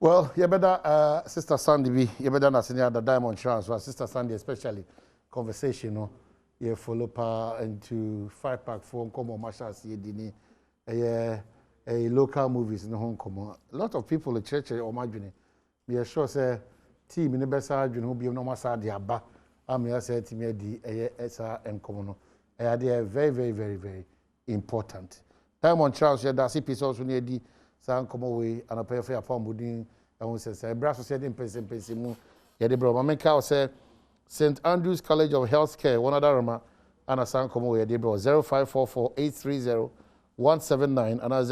Well, you better, Sister Sandy, you better not senior the Diamond Insurance, well, Sister Sandy, especially conversation, no, you follow pa into 5-pack phone, come on, Masha, see, Dini, a local movies in Hong Kong. A lot of people at church or margin, we are sure, say, team in the best side, who be no master, the Abba, I'm here, say, to me, the SR and Common. They are very, very, very, very important. Diamond Insurance, that's it, also near the San come away and a pay for your farm building. I want to say, Brass Badwam Mpensenpensenmu. Yede bro, my cow say St. Andrew's College of Healthcare, one other Roma, and a San come away, bro, 0544-830-179 and a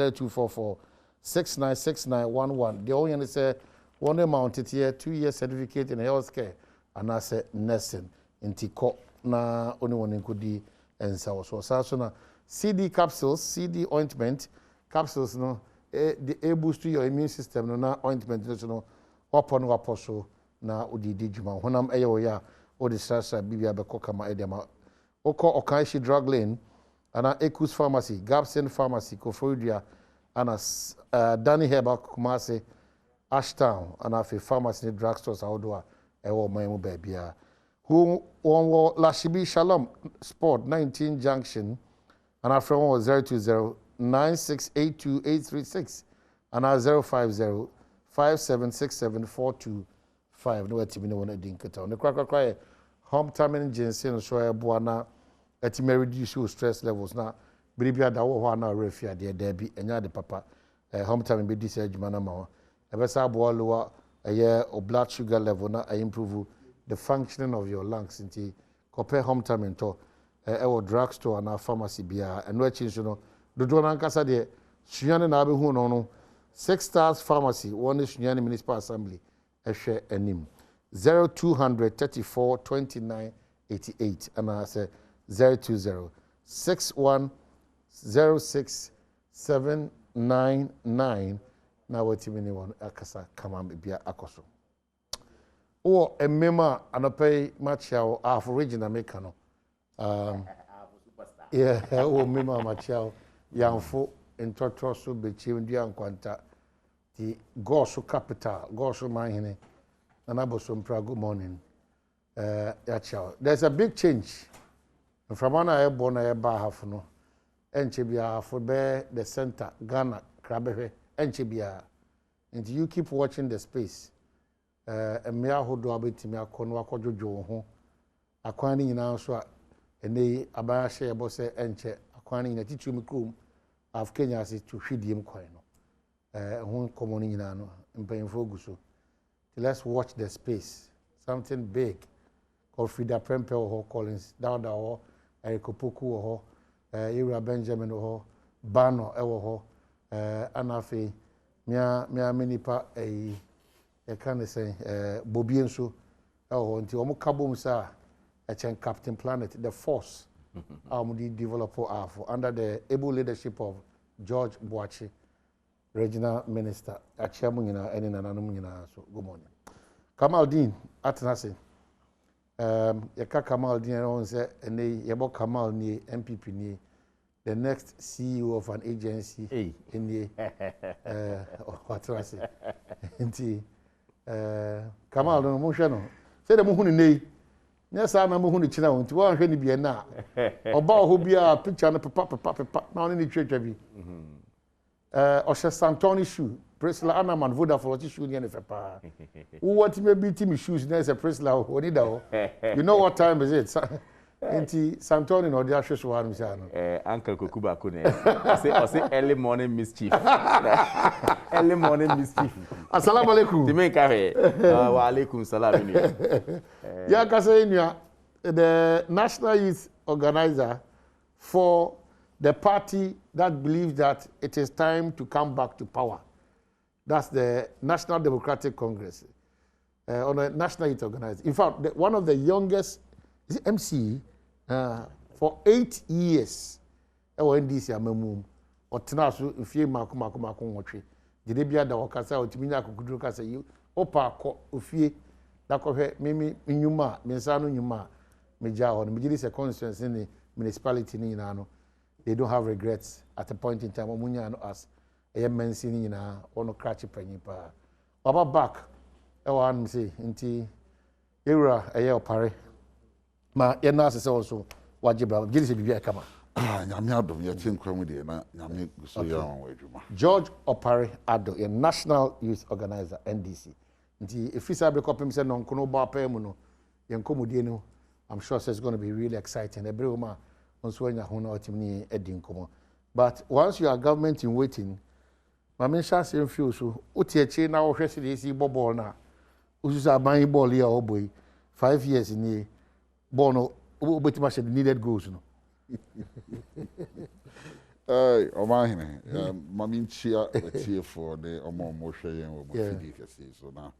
0244-696911. The only say one amount here, 2 year certificate in healthcare, and I say nursing in Tiko na only one could be and so na CD capsules, CD ointment capsules no. The boost to your immune system no na ointment no upon waposo na odi dijuma honam eyo ya odi sasa bibia be kokama edema oko Okaishi drug lane ana Ekus pharmacy Gabson pharmacy Koforidua ana Danny Herbal Kumase Ashtown ana fe pharmacy drug stores awodo ewo mamu bebia who one Lashibi Shalom Sport 19 Junction ana from 020 9682836 and our 050-5767-425. No etimi no one dinketa. Ne cry home timing ginseng so e boana etimi reduce stress levels na biribia da wo ho na refia de bi enya de papa home timing be dis adwuma na ma e be sa bo lower blood sugar level na improve the functioning of your lungs inti compare home timing to drugstore and pharmacy bia eno achi so no dodo na nkasa de sunyane na abe hu no no 6 Stars Pharmacy one sunyane municipal assembly ehwe anim 02342988 and I say 0260610679 na watimi ni won akasa kama bia akoso o emema anopay machao af original make no yeah o mema machao Yanfo in Totrosu, Bechimdia and Quanta, the Gorsu capital, Gorsu Mahine, and Abosom Pra, good morning. There's a big change. From one I born a Bahafno, Enchibia for bear the center, Ghana, Krabehe, Enchibia. And you keep watching the space. And Mia who do a bit to me, a conwa kojo, acquiring in answer, and they abayashe abose enche, acquiring a teacher room. Of Kenya says to feed him coin. One common in ano, and paying for guso. Let's watch the space. Something big. Called Frida Prempe or Collins, Dada or Erikopoku or Ira Benjamin or Bano or Anafe, Mia Minipa, a kind of say, Bobienso, or until Omukabumsa, a Captain Planet, the Force. The developer under the able leadership of George Boachi, regional minister, Achamunina, and in Ananumina. So, good morning. Kamaldeen, Atnasi. Yaka Kamaldeen owns and Yabo Kamal ni MPP ni the next CEO of an agency in the Atnasi. Kamal no Mushano. Say the Muhuni. Yes, I am going to channel to one penny be na. About who be a picture and a papa, now in the church. Or Santoni shoe, Priscilla Anaman, Voda for what shoe in the papa. Who want me be Timmy shoes near a Priscilla or Nido? You know what time is it? Anti Santoni or the Ashes one, Uncle Kukuba Kune. I say early morning mischief. Early morning mischief. Assalamu alaikum. To make a wa alaikum salam. Yeah, Kasainia, the national youth organizer for the party that believes that it is time to come back to power. That's the National Democratic Congress, or the national youth organizer. In fact, one of the youngest is MC for 8 years. NDC amemum or tenasu ifie makuma watch. The debia da wakasa or timina kukudu kasa you opa ko ufie da kohwe mimi nyuma mensano nyuma meja on mejili se constituency in the municipality ni no they don't have regrets at a point in time omunya no as a mensi ni na ono crash panyi pa Baba back. I want to say, inti era a year pare. Ma yena se also wajibra. Gili se bibia kama. Nyame Adom ye tin kwam de na nyame so ya won adwuma. George Opare Adom, a National Youth Organizer NDC. Inti ifisa be kopim se no nkono ba pa mu no yenkomodie no. I'm sure it's going to be really exciting. Every woman also when you ultimately edi nkomo. But once you are government in waiting, my mention same feel so utiechi na wo hwese dey see ball na. Ususa ban ball here oh boy. 5 years in the ball no obetima she needed goals no. Omahine, mami chia etie for the omo hwe yen wo fidi kese so na.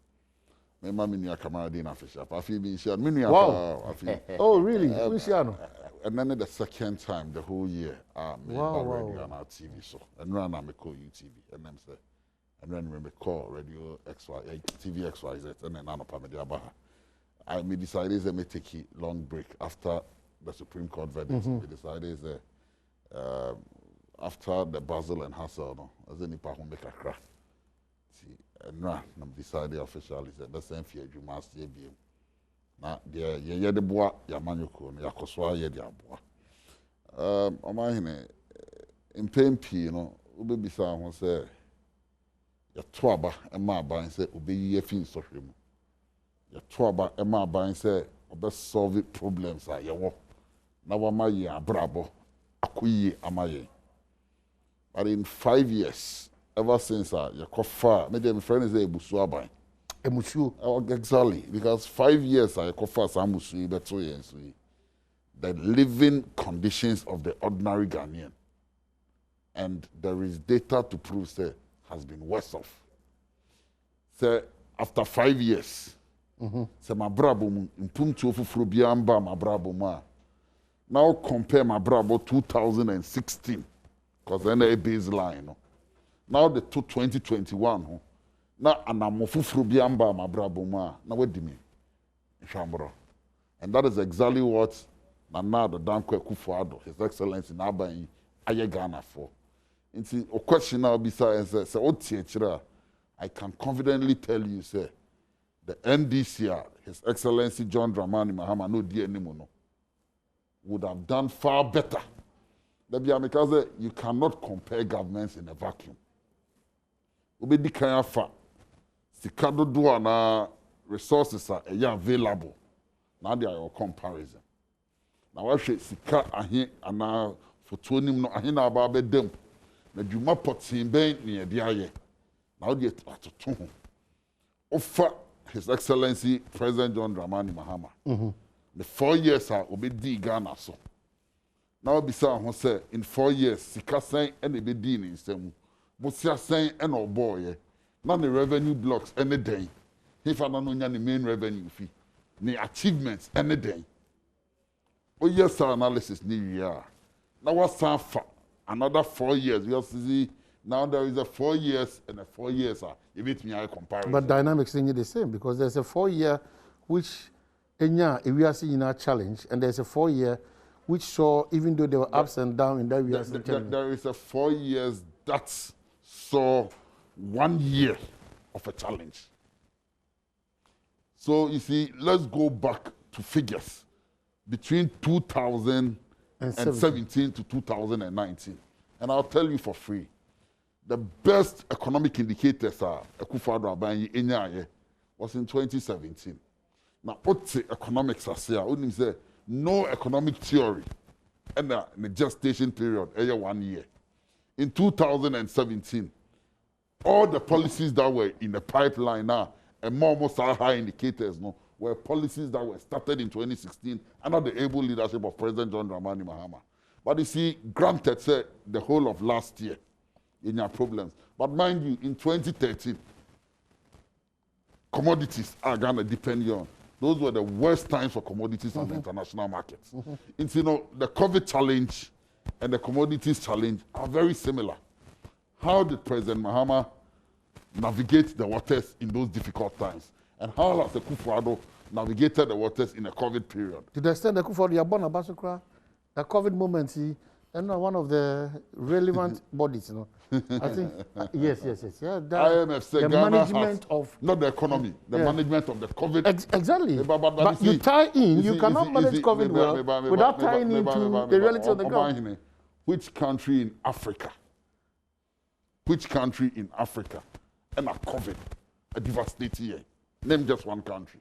My mama ni akamara din official. Afi bi share. Wow. Oh really? Luciano. And then the second time the whole year, me radio on our TV so. And run am call UTV and them say. And then me call radio XY TV XYZ and then anopa me dia ba. I me decided say me take a long break after the Supreme Court verdict. We decided say after the Basel and Hassel no, as any pa ho make a crack. And I'm decided officially that the same fear you must be. Now, the boy, your manuko, your coswa, your boy. Omahine, in Pempi, you know, Ubi Bisa won't say, your twaba, and my buying say, Ubi ye fin so him. Your twaba, and my buying say, Obe solve problems are your walk. Now, my year, brabo, akuyi, amaye. But in 5 years, ever since you cough, maybe my friend is a busuabai. A musu. Exactly, because 5 years I cough some musu, but 2 years. The living conditions of the ordinary Ghanaian, and there is data to prove say has been worse off. So after 5 years, say my brabo impuntu ofufuro biamba my brabo ma. Now compare my brabo 2016, because then a baseline. No? Now the 2021, now anamofufuru biamba mabrabo ma na wedimi shambro, and that is exactly what Nana the Danko Akufo-Addo, His Excellency Naban aye Ghana for. Into a question now besides say I can confidently tell you say the NDC, His Excellency John Dramani Mahama no dear anymore would have done far better. Because you cannot compare governments in a vacuum. Obedi kanya fa sika dodo na resources are available. Now they are your comparison. Now I say sika ahe ana foto nim no ahe na aba bedam. Na dwuma potin ben ne de aye. Now they atoto ho. Offer His Excellency President John Dramani Mahama. The 4 years are obedi Ghana so. Now bisa ho say in 4 years sika sen and ebedi ni nsem. Bosia saying and or boy, none the revenue blocks any day. If I don't know the main revenue fee, the achievements any day. Oh, yes, our analysis new year. Now, what's another 4 years? We see now there is a 4 years and a 4 years. You beat me, I comparison. But dynamics is the same because there's a 4 year which we are seeing a challenge, and there's a 4 year which saw, even though there were ups and downs in that we are seeing. There is a 4 years that's saw 1 year of a challenge. So you see, let's go back to figures between 2017 to 2019. And I'll tell you for free, the best economic indicators are Akufo-Addo aban enyaye was in 2017. Now, what's the economics are say? Say no economic theory and the gestation period 1 year. In 2017, all the policies that were in the pipeline now, and almost our high indicators, no, were policies that were started in 2016 under the able leadership of President John Dramani Mahama. But you see, granted, say, the whole of last year, in your problems. But mind you, in 2013, commodities are going to depend on. Those were the worst times for commodities on the international markets. It's, you know, the COVID challenge and the commodities challenge are very similar. How did President Mahama navigate the waters in those difficult times? And how has Akufo-Addo navigated the waters in the COVID period? To the extent that Akufo-Addo, you are born about the COVID moment, And one of the relevant bodies, you know. I think, yes. Yeah, IMF said the Ghana management has, of... not the economy, the management of the COVID. Exactly. But you tie in, you cannot manage COVID well without tying into the reality of the ground. Which country in Africa? Which country in Africa? And a COVID, a devastating year. Name just one country.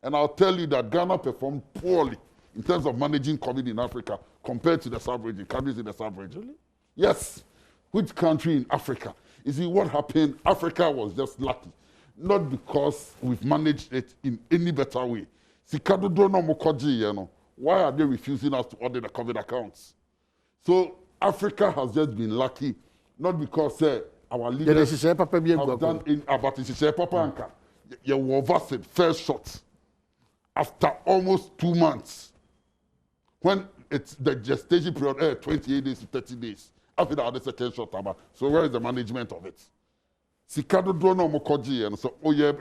And I'll tell you that Ghana performed poorly in terms of managing COVID in Africa compared to the sub-region, countries in the sub-region. Really? Yes. Which country in Africa? You see, what happened, Africa was just lucky. Not because we've managed it in any better way. Why are they refusing us to audit the COVID accounts? So Africa has just been lucky, not because our leaders have done in about the you were vaccinated first shot after almost 2 months. When it's the gestation period, 28 days to 30 days. After that, the second shot. So where is the management of it? Sikado Drono Mokoji, and so, oh yeah,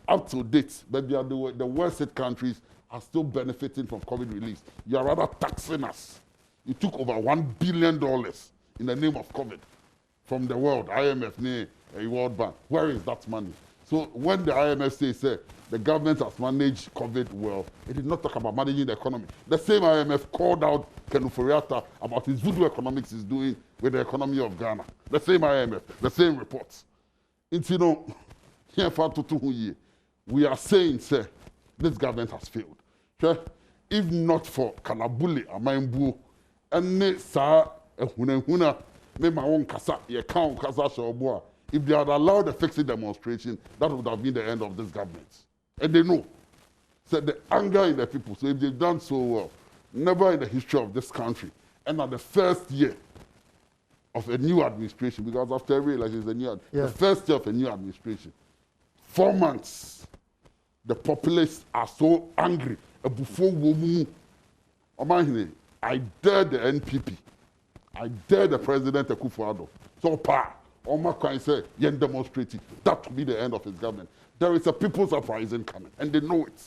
up to date, but the worst hit countries are still benefiting from COVID relief. You are rather taxing us. You took over $1 billion in the name of COVID from the world, IMF, World Bank. Where is that money? So when the IMF says the government has managed COVID well, it did not talk about managing the economy. The same IMF called out Ken Ofori-Atta about his voodoo economics he's doing with the economy of Ghana. The same IMF, the same reports. It's, you know, we are saying, sir, this government has failed. Okay? If not for Kalabule, Amaimbu, and Sa Ehunehuna, me my own kasa, ye count kasa shoboa. If they had allowed the fixing demonstration, that would have been the end of this government. And they know. So the anger in the people, so if they've done so well, never in the history of this country, and at the first year of a new administration, because after every election is a new the first year of a new administration, 4 months, the populace are so angry. I dare the NPP. I dare the President Akufo-Addo. So Omar can say, yen demonstrating. That will be the end of his government. There is a people's uprising coming, and they know it.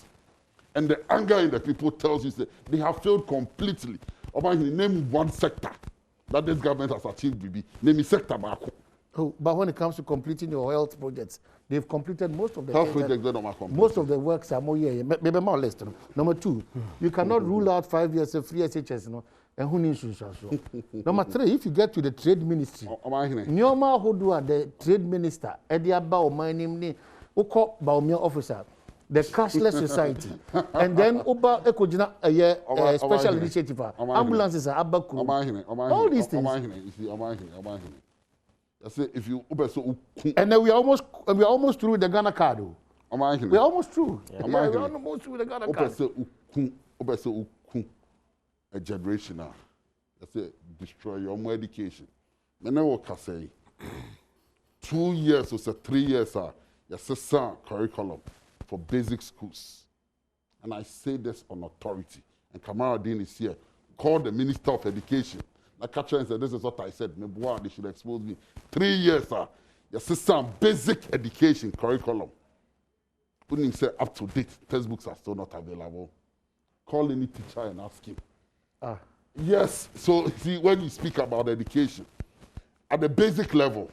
And the anger in the people tells you that they have failed completely. Omar, name one sector that this government has achieved, baby. Name a sector, Marco. Oh, but when it comes to completing your health projects, they've completed most of the health projects. Most of the works are more maybe more or less. Number two, you cannot rule out 5 years of free SHS, you know. And who needs to Number three, if you get to the trade ministry, Nyoma who do the trade minister, Ediaba or my name, Oko Baumia officer, the cashless society, and then Oba Ekojina a special initiative, ambulances are Abaku. All these things. If you and then we're almost through the Ghana card. We're almost through. We're almost through the Ghana card. A generation now. That's it, destroy your more education. I never can say 2 years or 3 years your curriculum for basic schools. And I say this on authority. And Kamara Dean is here. Call the Minister of Education. Like Katrin and said, this is what I said. They should expose me. 3 years, your basic education curriculum. Putting him say up to date, textbooks are still not available. Call any teacher and ask him. Yes, so see, when you speak about education, at the basic level,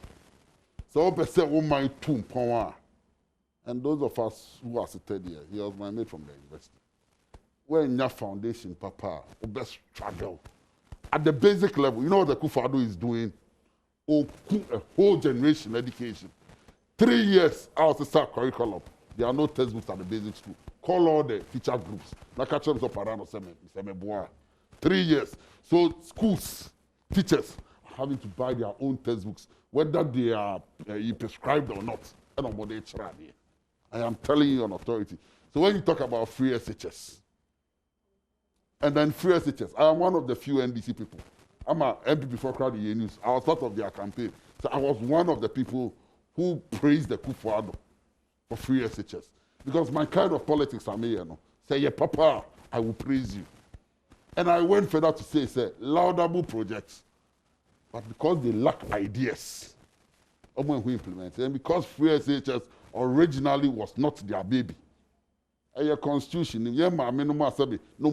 so person won't mind 2 power. And those of us who are seated here, he was my mate from the university. When your foundation, Papa, we best struggle. At the basic level, you know what the Akufo-Addo is doing? A whole generation education. 3 years out of the start curriculum. There are no textbooks at the basic school. Call all the teacher groups. Like I told you, 3 years. So schools, teachers are having to buy their own textbooks, whether they are prescribed or not. I am telling you on authority. So when you talk about free SHS, and then free SHS, I am one of the few NDC people. I'm an MP before Crowd News. I was part of their campaign. So I was one of the people who praised the Akufo-Addo for free SHS. Because my kind of politics, say, yeah, Papa, I will praise you. And I went further to say, laudable projects. But because they lack ideas, who implement it, and because free SHS originally was not their baby. A constitution, no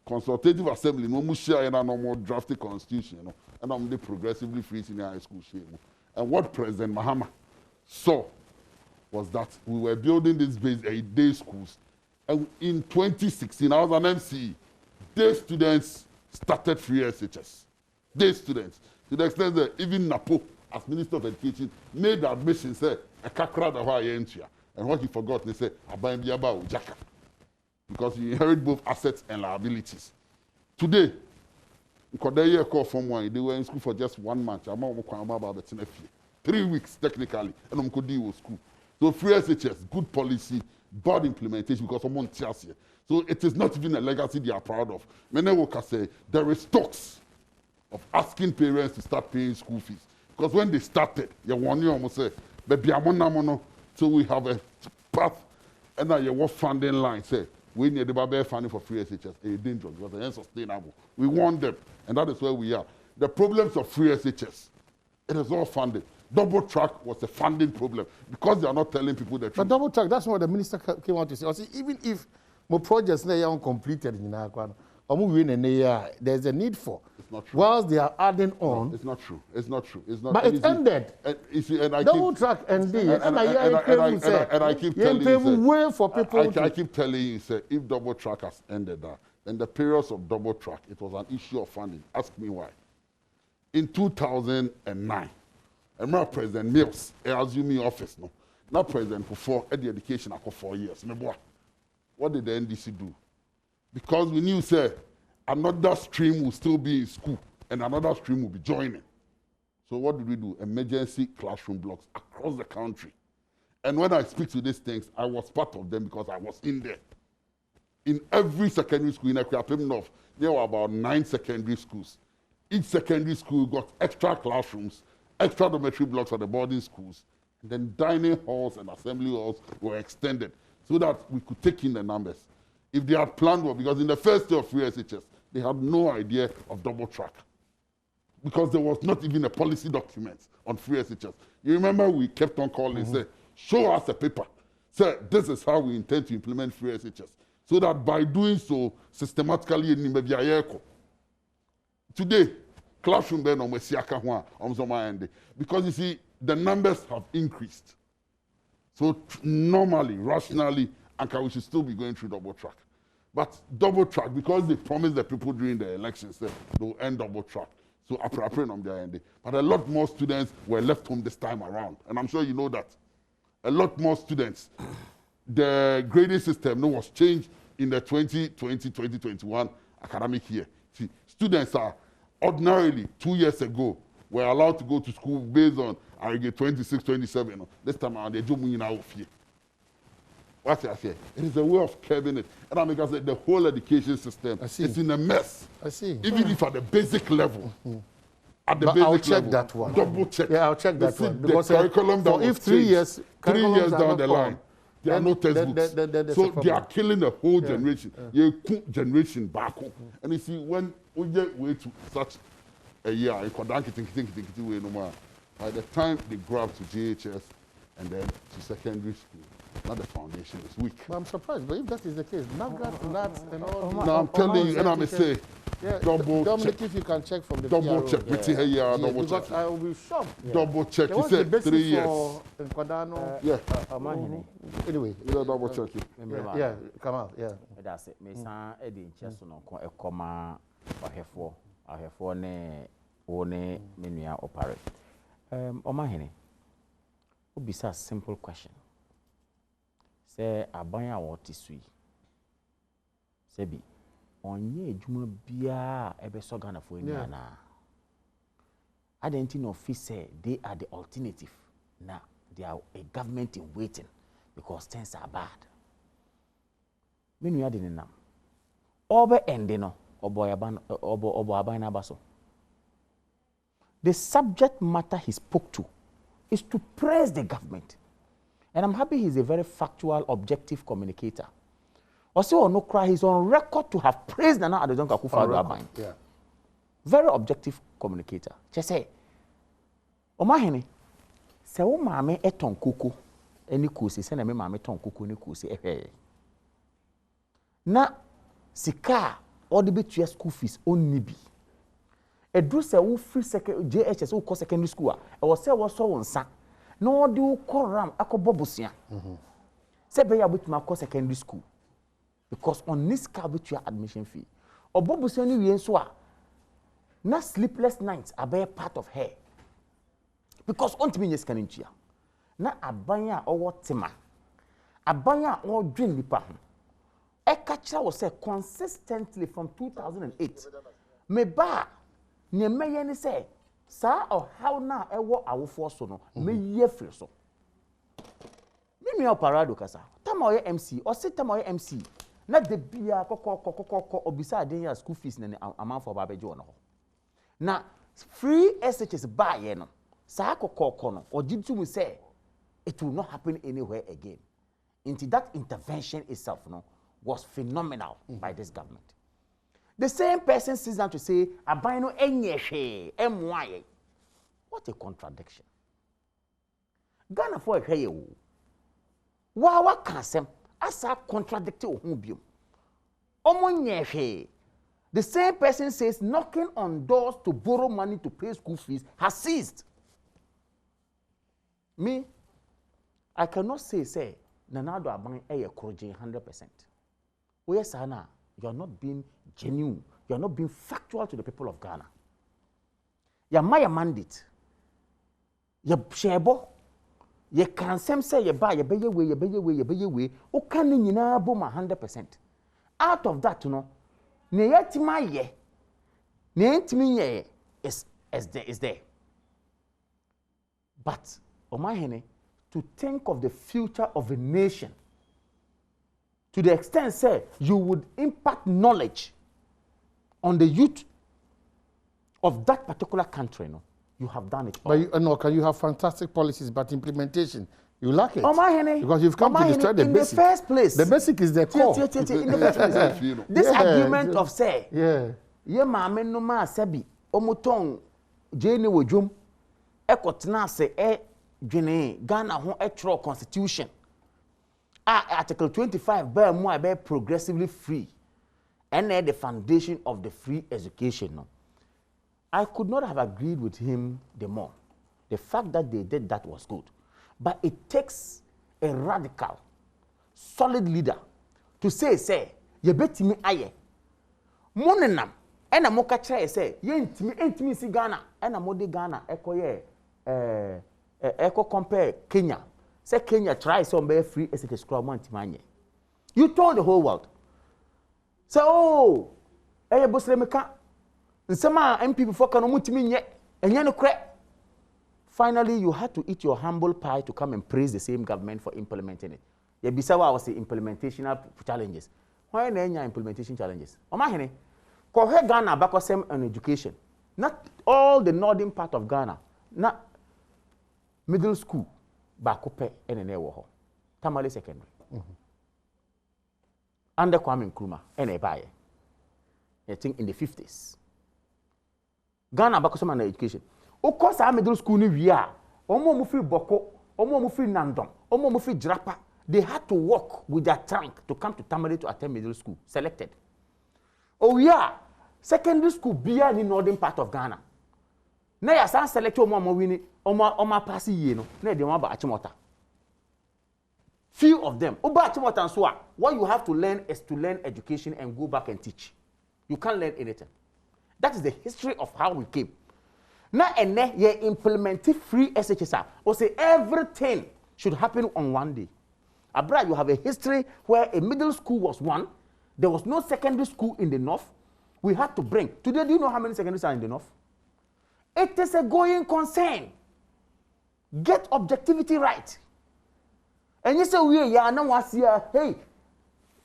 consultative assembly no mushia and no more drafted constitution, you know, and I'm the progressively free senior high school shame. And what President Mahama saw was that we were building these day schools. And in 2016, I was an MC. Day students started free SHS. Day students. To the extent that even Napo, as Minister of Education, made the admission, say, a kakra da wa yentia. And what he forgot, they said, Abayim Biaba Ujaka. Because you inherit both assets and liabilities. Today, they were in school for just 1 month. I'm about 3 weeks, technically, and I'm going to school. So free SHS, good policy, bad implementation because someone tells you. So it is not even a legacy they are proud of. Many workers say there is talks of asking parents to start paying school fees. Because when they started, you want you almost say, baby, so we have a path, and now you want funding line. Say, we need the funding for free SHS. It's dangerous because it's unsustainable. We want them, and that is where we are. The problems of free SHS, it is all funded. Double track was a funding problem because they are not telling people the truth. But double track, that's what the minister came out to say. I see, even if more projects are completed in there's a need for. It's not true. Whilst they are adding on. No, it's not true. It's not true. It's not. But it ended. Double track ended. And I keep telling you, way for people. I keep telling you, sir, if double track has ended that, then the periods of double track, it was an issue of funding. Ask me why. In 2009. I remember President Mills, I assume in office, no. Now President Kufuor had the education for 4 years. What did the NDC do? Because we knew, say, another stream will still be in school and another stream will be joining. So what did we do? Emergency classroom blocks across the country. And when I speak to these things, I was part of them because I was in there. In every secondary school in Ekwapim North, there were about 9 secondary schools. Each secondary school got extra classrooms, extra dormitory blocks for the boarding schools, and then dining halls and assembly halls were extended so that we could take in the numbers. If they had planned well, because in the first year of free SHS, they had no idea of double track because there was not even a policy document on free SHS. You remember we kept on calling and say, show us a paper. Say, this is how we intend to implement free SHS. So that by doing so, systematically, today, classroom ben on because you see the numbers have increased. So normally, rationally, we should still be going through double track. But double track, because they promised the people during the elections that they'll end double track. So appropriate on their end. But a lot more students were left home this time around. And I'm sure you know that. A lot more students. The grading system was changed in the 2020-2021 academic year. See, students are ordinarily 2 years ago were allowed to go to school based on RG 26, 27. This time around, they're doing out of here. What I say? It is a way of curbing it. And I mean, I said the whole education system is in a mess. I see. Even if at the basic level. At the basic I'll check level, that one. Double check. Yeah, I'll check that one. Because the curriculum that was if 3 years, 3 years down the line, there are no textbooks. So they are killing the whole generation. You cook generation back home. And you see, when we get way to such a year, by the time they grab to JHS and then to secondary school, now the foundation is weak. But I'm surprised, but if that is the case, NAT and all. No, I'm telling you, and I'm say, double Dominic, check. if you can check from the Double PRO, check. Double check. Because I will be shocked. Double check. There He was the said basis 3 years. for Nkwadano. Yeah. Anyway. You double check it. Yeah, come out. Yeah. That's it. Me san edi nche so no ekoma ahefo ne one menua opare. Omahene. Obisa simple question. Say abanya woti sui. Sebi onye ejuma bia ebe so Ghana for any na. Identity officer they are the alternative. Now they are a government in waiting because things are bad. Menu ade nam. Obe ende no obo abana baso. The subject matter he spoke to is to praise the government. And I'm happy he's a very factual, objective communicator. Also, no cry, he's on record to have praised Nana Addo Akufo-Addo. Yeah. Very objective communicator. Just say, Omahene, se o mame eton kuku, eni kusi, se na me mame ton kuku ni kusi, na sika or the bit school fees only be. A do say who free second JHS who call secondary school. I was say was so on sa. No do call ram ako bobusia. Say be ya bit ma call secondary school. Because on this car bit your admission fee. Or bobusia ni wi enso a na sleepless nights are be part of her. Because on timi nyes kanintua. Na abanya owo tema. Abanya o dream nipa ho. E catcher was say consistently from 2008. Me ba ne meye ni say sa o how na e wo awofo so no me ye free so. Me nua parado kasa. Tama oye MC, o se tama oye MC. Na de bia kokoko obisa den ya school fees na amanfo ba beje wono ho. Na free SHS ba ye no. Sa kokoko no ojitu mu say it will not happen anywhere again. Into that intervention itself no was phenomenal by this government. The same person sits down to say, Abino enyeshe, emwaye. What a contradiction. Ghana for a hey, Wawa kansem, asa contradicted ohubium. Omonyeshe. The same person says knocking on doors to borrow money to pay school fees has ceased. Me, I cannot say, Nanado Abang a kroje 100%. Oh yes, Anna, you are not being genuine. You are not being factual to the people of Ghana. You are my mandate. You shebo. You can say you buy, you be your way. O can you na boom 100%. Out of that, you know, neyeti my ye, neyeti me ye is there. But, oh my honey, to think of the future of a nation to the extent, say, you would impart knowledge on the youth of that particular country, no? You have done it all. But no, can you have fantastic policies, but implementation, you lack it. Oh my honey, because you've come to destroy the basic. In the first place. The basic is the core. In the first place. This agreement of say, ye mama no ma sebi, omoton, jeni wojum, ekotna se dwene Ghana ho etro constitution. Article 25 bear more bear progressively free. And the foundation of the free education. No? I could not have agreed with him the more. The fact that they did that was good. But it takes a radical, solid leader to say, ye beti me aye. Monenam, ena moka chaye say, ye intimi si Ghana, ena mode Ghana, eko compare Kenya. Say Kenya tries some be free as it is crowd. You told the whole world. Say, oh, Boslemeka, Nsema MP before Kanomutimi yet, and you know, finally, you had to eat your humble pie to come and praise the same government for implementing it. Yabisawa was the implementational challenges. Why are your implementation challenges? Omahene, Kohe Ghana bakosem on education. Not all the northern part of Ghana, not middle school, bakope and woho. Tamale secondary. Under Kwame Nkrumah, baye. I think in the 50s. Ghana bakosem on education. Of course, our middle school ni wia. Omo mufi boko, omo mufi nandom, omo mufi drapa. They had to walk with their trunk to come to Tamale to attend middle school. Selected. Oh yeah, secondary school bia in the northern part of Ghana. Na ya san select omo wini, omo pass ye no. Na de one ba achimota. Few of them. Oba achimota and so what you have to learn is to learn education and go back and teach. You can't learn anything. That is the history of how we came. Now, ye implement free SHSR. Or say everything should happen on one day. Abra, you have a history where a middle school was one. There was no secondary school in the north. We had to bring. Today, do you know how many secondaries are in the north? It is a going concern. Get objectivity right. And you say, hey,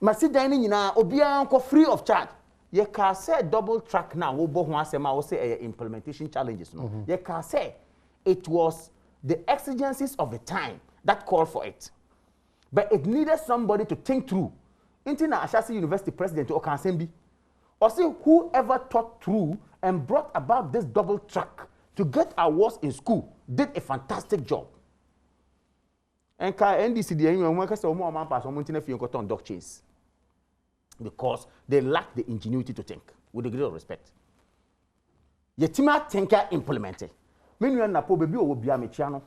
masi dining in obianko free of charge. You can say double track now. We say implementation challenges. No? You can say it was the exigencies of the time that called for it, but it needed somebody to think through. Intina Ashasi University President Okansembi, or see whoever thought through and brought about this double track to get awards in school did a fantastic job. And NDC the man pass on dock chase. because they lack the ingenuity to think, with a great respect. Yetima thinker implemented. Meanwhile, Napo baby will be a mechiano.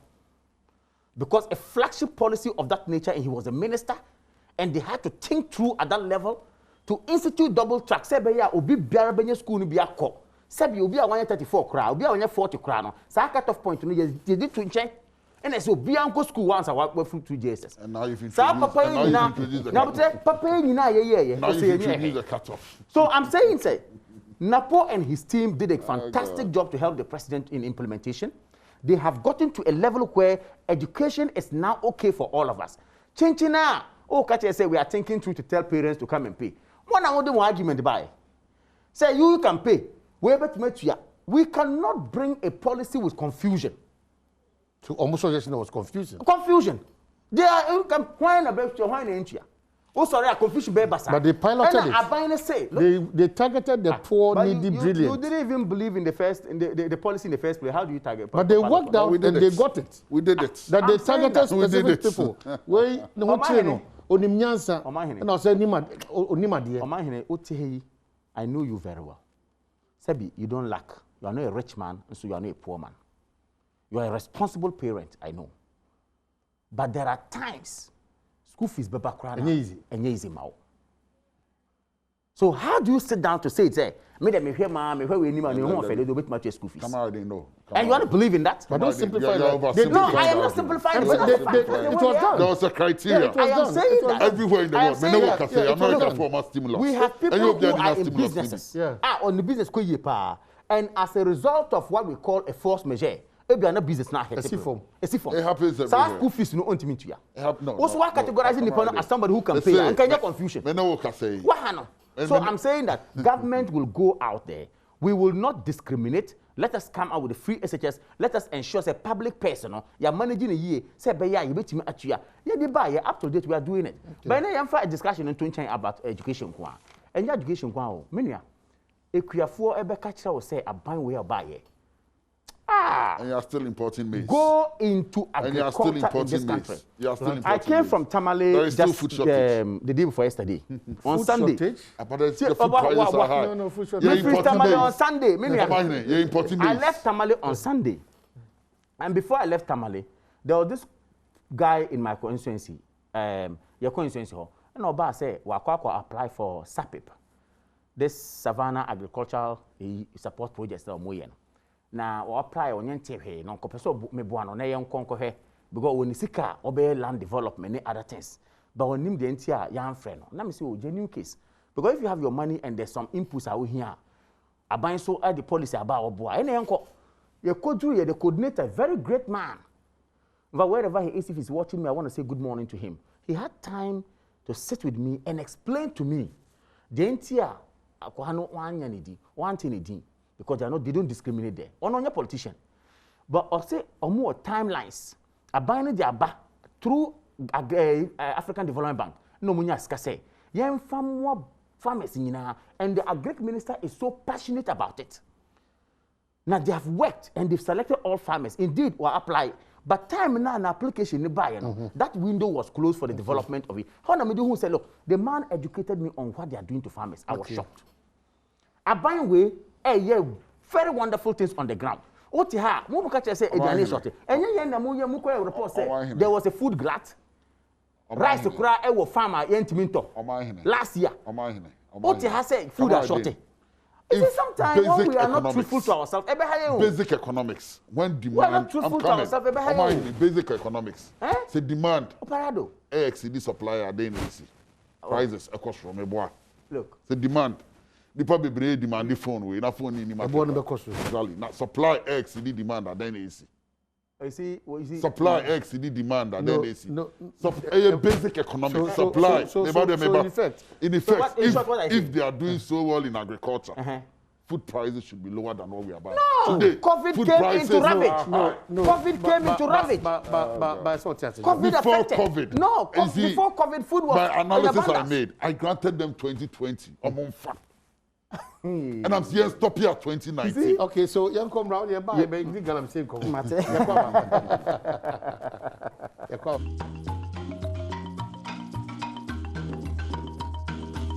Because a flagship policy of that nature, and he was a minister, and they had to think through at that level to institute double track. Sebe ya obi biara benye school ni biya ko. Sebe obi a 134 kra, obi a 140 kra no. Sa cut off point no ye did to check. And I say obi an go school once I went through 2 JSS. And now you've introduced, Sa papa now papa nyina ye. Now you've introduced the cutoff. So I'm saying, say, Napo and his team did a fantastic job to help the president in implementation. They have gotten to a level where education is now okay for all of us. Chinchina, Katia say we are thinking through to tell parents to come and pay. One argument by. Say you can pay. We cannot bring a policy with confusion. To almost suggestion there was confusion. Confusion. They are whine about your whine ain't. Oh, sorry, I confusion be basa. But they piloted it. They targeted the poor, needy, brilliant. You didn't even believe in the policy in the first place. How do you target? But they worked out and they got it. We did it. That they targeted specific people. Where no onimnyansa. And I said onima dear. I know you very well. Sebi, you don't lack. You are not a rich man, and so you are not a poor man. You are a responsible parent, I know. But there are times school fees be background and easy mao. So how do you sit down to say it? Me dem hear ma me where we need money who offer they do bit much school fees. Come out, they know. And you want to believe in that? But don't simplify that. No, I am not simplifying it. It was done. There was a criteria. I am saying that. Everywhere in the world. Me no can say America for more stimulus. We have people who are in businesses. On the business ko ye pa. And as a result of what we call a force majeure, a business now a form. It happens everywhere. So school fees no only to ya. Also, what categorizing the as somebody who can pay and can you confusion? Me no can say. So I'm saying that government will go out there. We will not discriminate. Let us come out with a free SHS. Let us ensure a public person. You are managing a year. Say, you bet me at you. Yeah, buy up to date. We are doing it. But now you have a discussion in Tunchang about education. And your education, many. If you are for a catcher or say a buy way or buy it. And you are still importing maize. Go into agriculture in this country. You are still importing I came from Tamale just the day before yesterday. On Sunday. The food prices are high. No, food shortage. You're importing Tamale maize. on Sunday. You're importing maize. I left Tamale on Sunday. And before I left Tamale, there was this guy in my constituency. Your constituency. And Oba said, Wakwa apply for SAPIP. This Savannah Agricultural Support Project. Na we apply on yente no kopeso me boano na yen konko he because when sika obey land development and other things but on him the entia yan friend no na me say o genuine case because if you have your money and there's some inputs out here aban so the policy about oboa ene yenko ye kodu ye the coordinator very great man but wherever he is if he's watching me I want to say good morning to him. He had time to sit with me and explain to me the entia akwano wanya nidi wanti nidi because they don't discriminate there. On your politician. But I say more timelines. A buying the aba through African Development Bank. No munya skase. Yen farmers in and the agric minister is so passionate about it. Now they have worked and they've selected all farmers. Indeed, or apply. But time now an application that window was closed for the development of it. How do who say, look, the man educated me on what they are doing to farmers. I was shocked. A buying way. Very wonderful things on the ground. What you have, say, report said there was a food glut. Rice to cry, farmer, last year. What you have said, food are shortage. Sometimes when we are not truthful to ourselves, basic economics. When demand, we are not truthful to ourselves, basic economics. Say demand. Exceed supply, prices across from a boy. Look. Say demand. The public demand the phone way, not phone in the market. Exactly. Now supply X the demand and then AC. You see. Supply X the demand and then AC. Basic economic supply. In effect, if they are doing so well in agriculture, food prices should be lower than what we are buying. No, today, COVID came into ravage. No. COVID came into ravage. Before COVID. No, before COVID, food was. My analysis I made, I granted them 2020. And I'm here stop here 2019. Okay, so you come round here, bye. I'm saying, come.